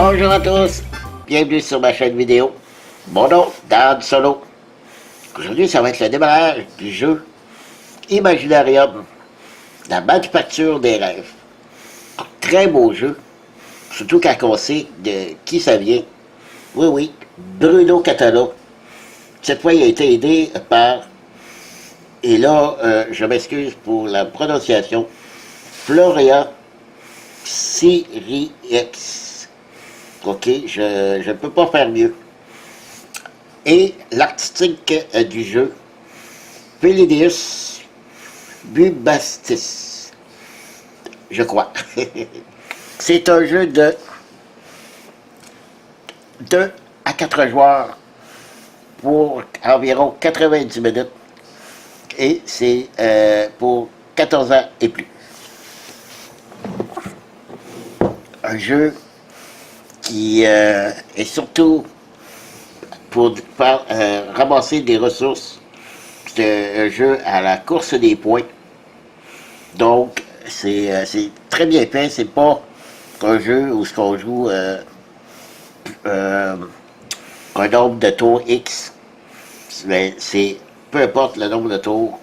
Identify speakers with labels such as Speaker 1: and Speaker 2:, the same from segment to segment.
Speaker 1: Bonjour à tous, bienvenue sur ma chaîne vidéo. Mon nom, Dan Solo. Aujourd'hui, ça va être le démarrage du jeu Imaginarium, la manufacture des rêves. Très beau jeu, surtout quand on sait de qui ça vient. Oui, Bruno Catala. Cette fois, il a été aidé par, et là, je m'excuse pour la prononciation, Florian Siriex. Ok, je ne peux pas faire mieux. Et l'artistique du jeu, Philidius Bubastis, je crois. C'est un jeu de 2 à 4 joueurs pour environ 90 minutes et c'est pour 14 ans et plus. Un jeu qui est surtout pour faire, ramasser des ressources. C'est un jeu à la course des points. Donc, c'est très bien fait. C'est pas un jeu où on joue un nombre de tours X. Mais c'est peu importe le nombre de tours,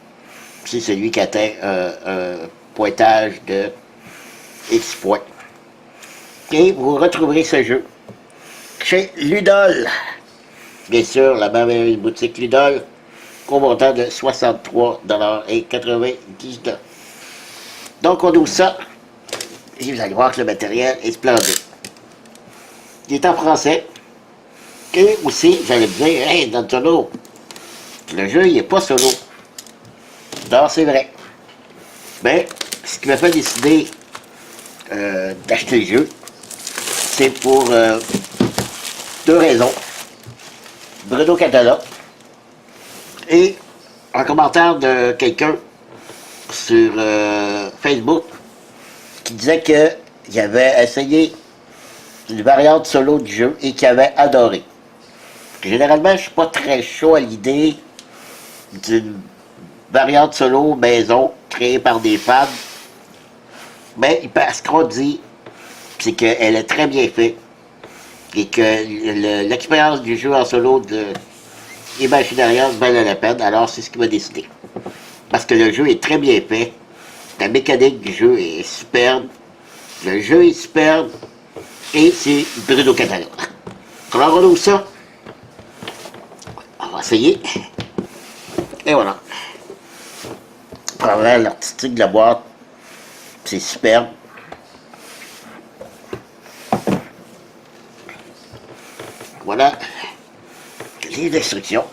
Speaker 1: c'est celui qui atteint un pointage de X points. Et vous retrouverez ce jeu chez Ludol. Bien sûr, la merveilleuse boutique Ludol, au montant de 63,99 $. Donc, on ouvre ça, et vous allez voir que le matériel est splendide. Il est en français, et aussi, vous allez me dire, hey, dans le solo, le jeu, il n'est pas solo. Non, c'est vrai. Mais, ce qui m'a fait décider d'acheter le jeu, c'est pour 2 raisons. Bruno Catala et un commentaire de quelqu'un sur Facebook qui disait qu'il avait essayé une variante solo du jeu et qu'il avait adoré. Généralement, je ne suis pas très chaud à l'idée d'une variante solo maison créée par des fans, mais ce qu'on dit, c'est qu'elle est très bien faite et que l'expérience du jeu en solo de Imaginarium valait la peine, alors c'est ce qui m'a décidé. Parce que le jeu est très bien fait, la mécanique du jeu est superbe, le jeu est superbe, et c'est Bruno Catala. Alors on ouvre ça, on va essayer, et voilà. Voilà l'artistique de la boîte, c'est superbe. Voilà les instructions.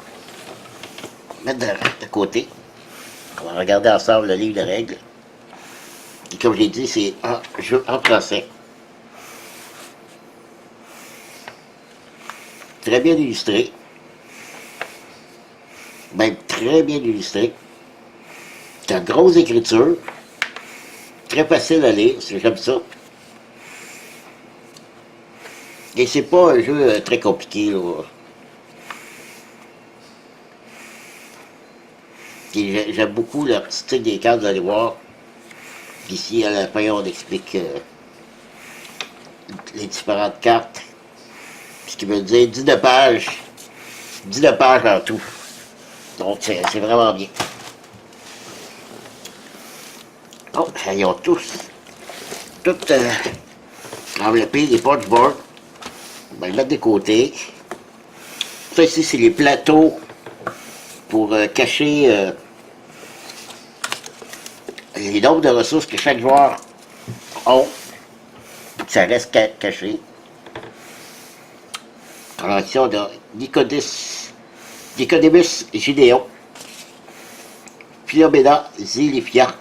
Speaker 1: Mettre de côté. On va regarder ensemble le livre de règles. Et comme j'ai dit, c'est un jeu en français. Très bien illustré. Même très bien illustré. C'est une grosse écriture. Très facile à lire, j'aime ça. Et c'est pas un jeu très compliqué, là. J'aime beaucoup l'artistique des cartes, vous allez voir. Ici, à la fin, on explique les différentes cartes. Ce qui veut dire 19 pages. 19 pages en tout. Donc, c'est vraiment bien. Oh, ils ont tous tout enveloppé les punchboards. On va les mettre de côté. Ça ici, c'est les plateaux pour cacher les nombres de ressources que chaque joueur a, pour que ça reste caché. Alors ici, on a Nicodemus Gideon, Philomena Zilfia.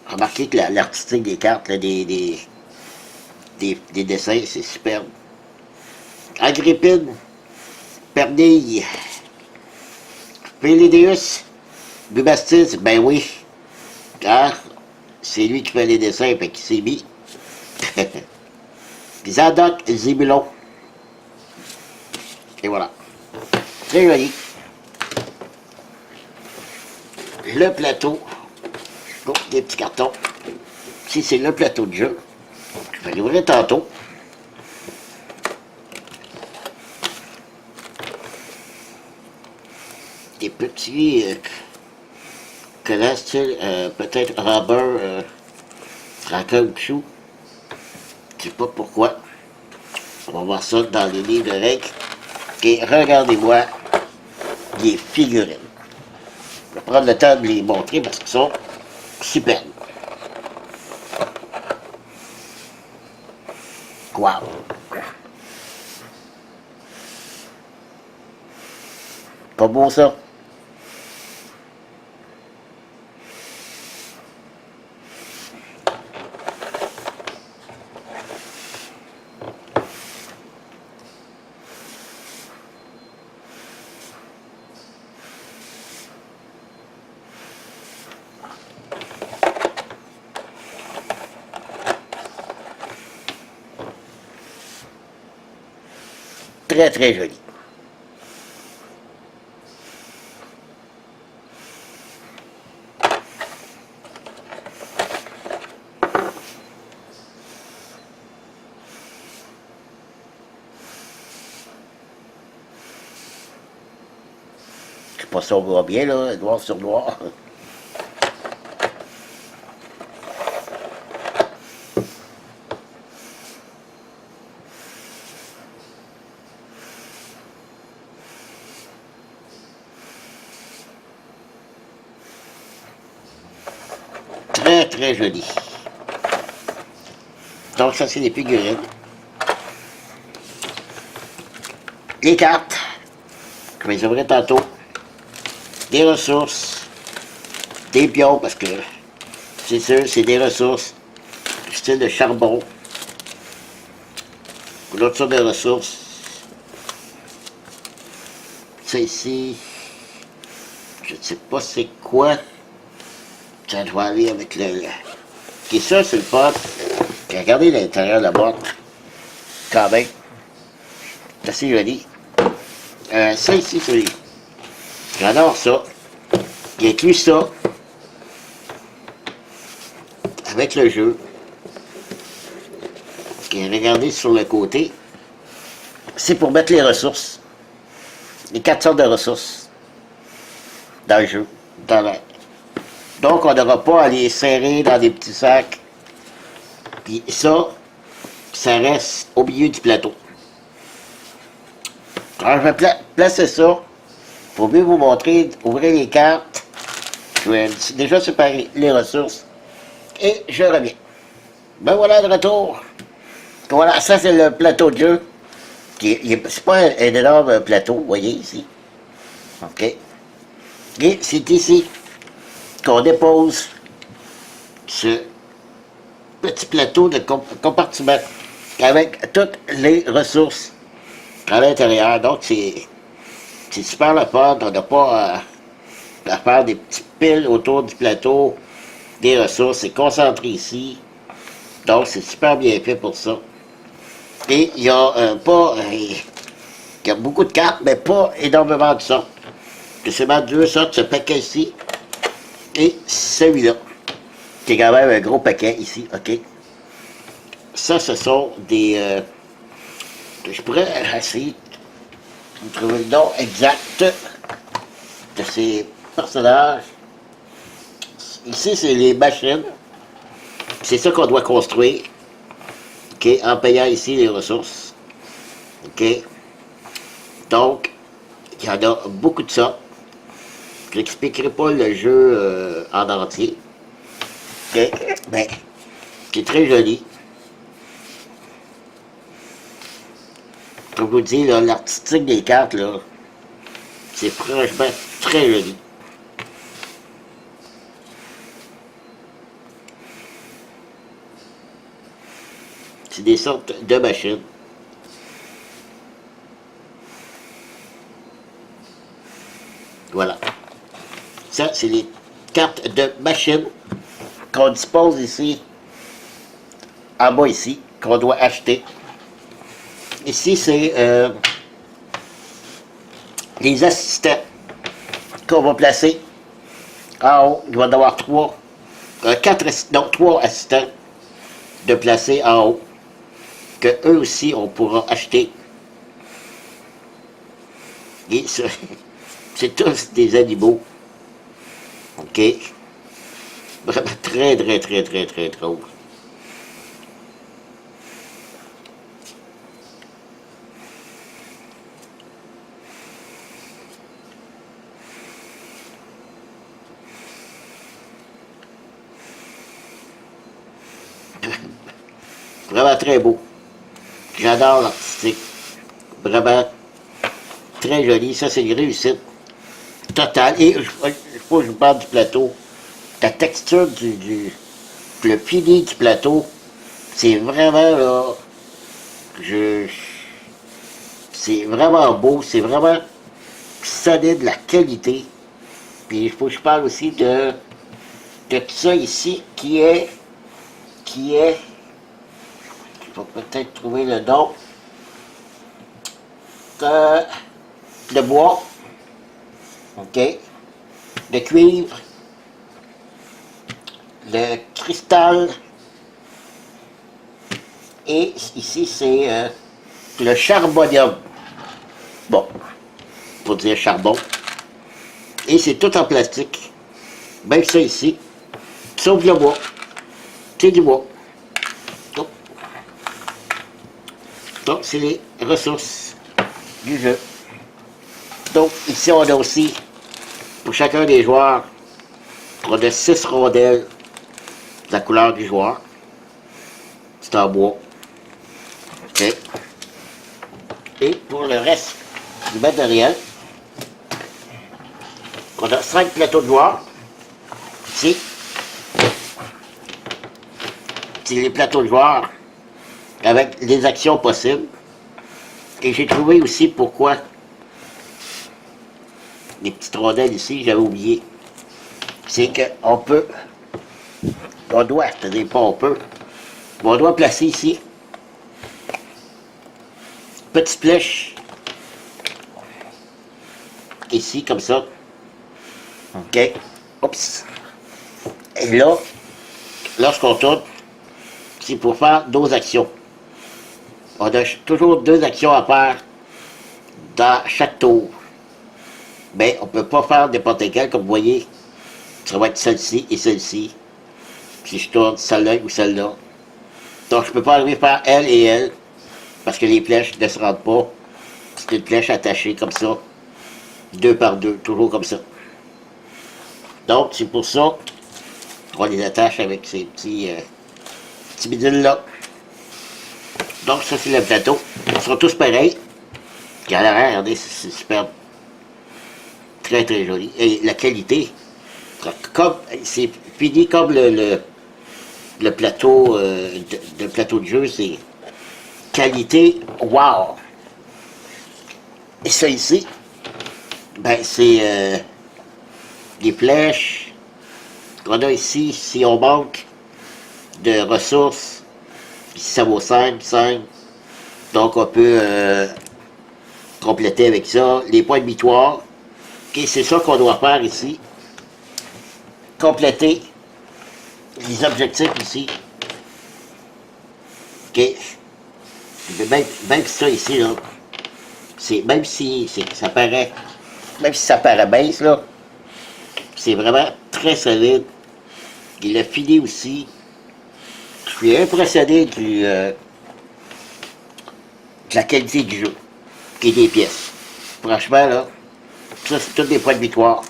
Speaker 1: Remarquez que l'artistique des cartes, là, des dessins, c'est superbe. Agrippine Pernille, Philidius Bubastis, ben oui, car c'est lui qui fait les dessins, fait qu'il s'est mis. Zadok Zibulon. Et voilà. Très joli. Le plateau. Oh, des petits cartons. Ici, c'est le plateau de jeu. Je vais l'ouvrir tantôt. Des petits collants style peut-être rubber en caoutchouc. Je sais pas pourquoi. On va voir ça dans les livres de règles. Et regardez-moi les figurines. Je vais prendre le temps de les montrer parce qu'ils sont superbes. Wow! Pas beau ça? Très très joli. Je sais pas si on voit bien là, noir sur noir. Très très joli. Donc ça c'est des figurines. Les cartes, je vais les ouvrir tantôt. Des ressources, des pions parce que c'est sûr c'est des ressources du style de charbon. Une autre sorte de ressources. Ça ici, je ne sais pas c'est quoi. Ça doit aller avec le... Et ça, c'est le pot. Regardez l'intérieur de la boîte. Quand même. C'est assez joli. Ça ici, c'est... J'adore ça. Il inclut ça. Avec le jeu. Et regardez sur le côté. C'est pour mettre les ressources. Les 4 sortes de ressources. Dans le jeu. Donc, on n'aura pas à les serrer dans des petits sacs. Puis ça reste au milieu du plateau. Alors, je vais placer ça pour mieux vous montrer, ouvrir les cartes. Je vais déjà séparer les ressources. Et je reviens. Ben voilà, de retour. Voilà, ça c'est le plateau de jeu. C'est pas un énorme plateau, vous voyez ici. OK. Et c'est ici qu'on dépose ce petit plateau de compartiment avec toutes les ressources à l'intérieur. Donc, c'est super le fun. On n'a pas à faire des petites piles autour du plateau des ressources. C'est concentré ici. Donc, c'est super bien fait pour ça. Et il y a il y a beaucoup de cartes, mais pas énormément de sortes. C'est seulement 2 sortes, ce paquet ici et celui-là, qui est quand même un gros paquet ici, OK? Ça, ce sont des... je pourrais essayer de trouver le nom exact de ces personnages. Ici, c'est les machines. C'est ça qu'on doit construire. OK? En payant ici les ressources. OK? Donc, il y en a beaucoup de ça. Je n'expliquerai pas le jeu en entier. OK? Mais, c'est très joli. Comme je vous dis, l'artistique des cartes, là, c'est franchement très joli. C'est des sortes de machines. Voilà. Ça, c'est les cartes de machines qu'on dispose ici, en bas ici, qu'on doit acheter. Ici, c'est les assistants qu'on va placer en haut. Il va y en avoir 3 assistants de placer en haut. que eux aussi, on pourra acheter. Et c'est tous des animaux. OK? Vraiment très, très, très, très, très drôle. Vraiment très beau. J'adore l'artistique. Vraiment très joli. Ça, c'est une réussite totale. Et il faut que je vous parle du plateau. La texture le fini du plateau, c'est vraiment là. C'est vraiment beau. C'est vraiment solide, la qualité. Puis il faut que je parle aussi de tout ça ici il faut peut-être trouver le nom, le bois, ok, le cuivre, le cristal, et ici c'est le charbonium. Bon, pour dire charbon. Et c'est tout en plastique. Même ça ici, sauf le bois. C'est du bois. Donc, c'est les ressources du jeu. Donc, ici, on a aussi, pour chacun des joueurs, on a 6 rondelles de la couleur du joueur. C'est en bois. OK. Et pour le reste du matériel, on a 5 plateaux de joueurs. Ici, c'est les plateaux de joueurs avec les actions possibles. Et j'ai trouvé aussi pourquoi les petites rondelles ici, j'avais oublié. C'est qu'on peut, on doit, c'est-à-dire pas on peut, mais on doit placer ici, petite flèche, ici comme ça. OK. Oups. Et là, lorsqu'on tourne, c'est pour faire 2 actions. On a toujours 2 actions à faire dans chaque tour. Mais on ne peut pas faire n'importe quelle, comme vous voyez. Ça va être celle-ci et celle-ci. Si je tourne celle-là ou celle-là. Donc je ne peux pas arriver faire elle et elle, parce que les flèches ne se rendent pas. C'est une flèche attachée comme ça. 2 par 2, toujours comme ça. Donc c'est pour ça qu'on les attache avec ces petits bidules-là. Donc ça c'est le plateau. Ils sont tous pareils. Et à l'arrière, regardez, c'est superbe. Très très joli. Et la qualité, c'est fini comme le plateau, le plateau de jeu, c'est qualité, wow! Et ça ici, ben c'est les flèches qu'on a ici, si on manque de ressources, ici ça vaut 5. Donc on peut compléter avec ça. Les points de victoire. Okay, c'est ça qu'on doit faire ici. Compléter les objectifs ici. OK. Même ça ici, là, même si ça paraît mince, là, c'est vraiment très solide. Il a fini aussi. Je suis impressionné de la qualité du jeu et des pièces. Franchement, là, ça, c'est tous des points de victoire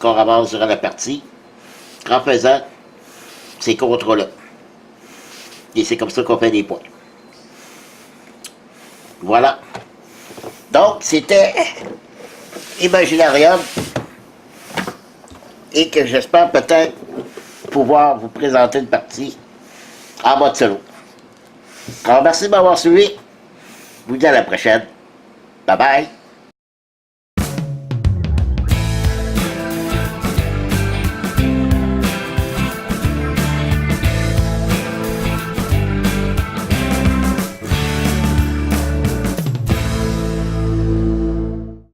Speaker 1: qu'on ramasse durant la partie en faisant ces contrats-là. Et c'est comme ça qu'on fait des points. Voilà. Donc, c'était Imaginarium et que j'espère peut-être pouvoir vous présenter une partie en mode solo. Alors, merci de m'avoir suivi. Je vous dis à la prochaine. Bye bye.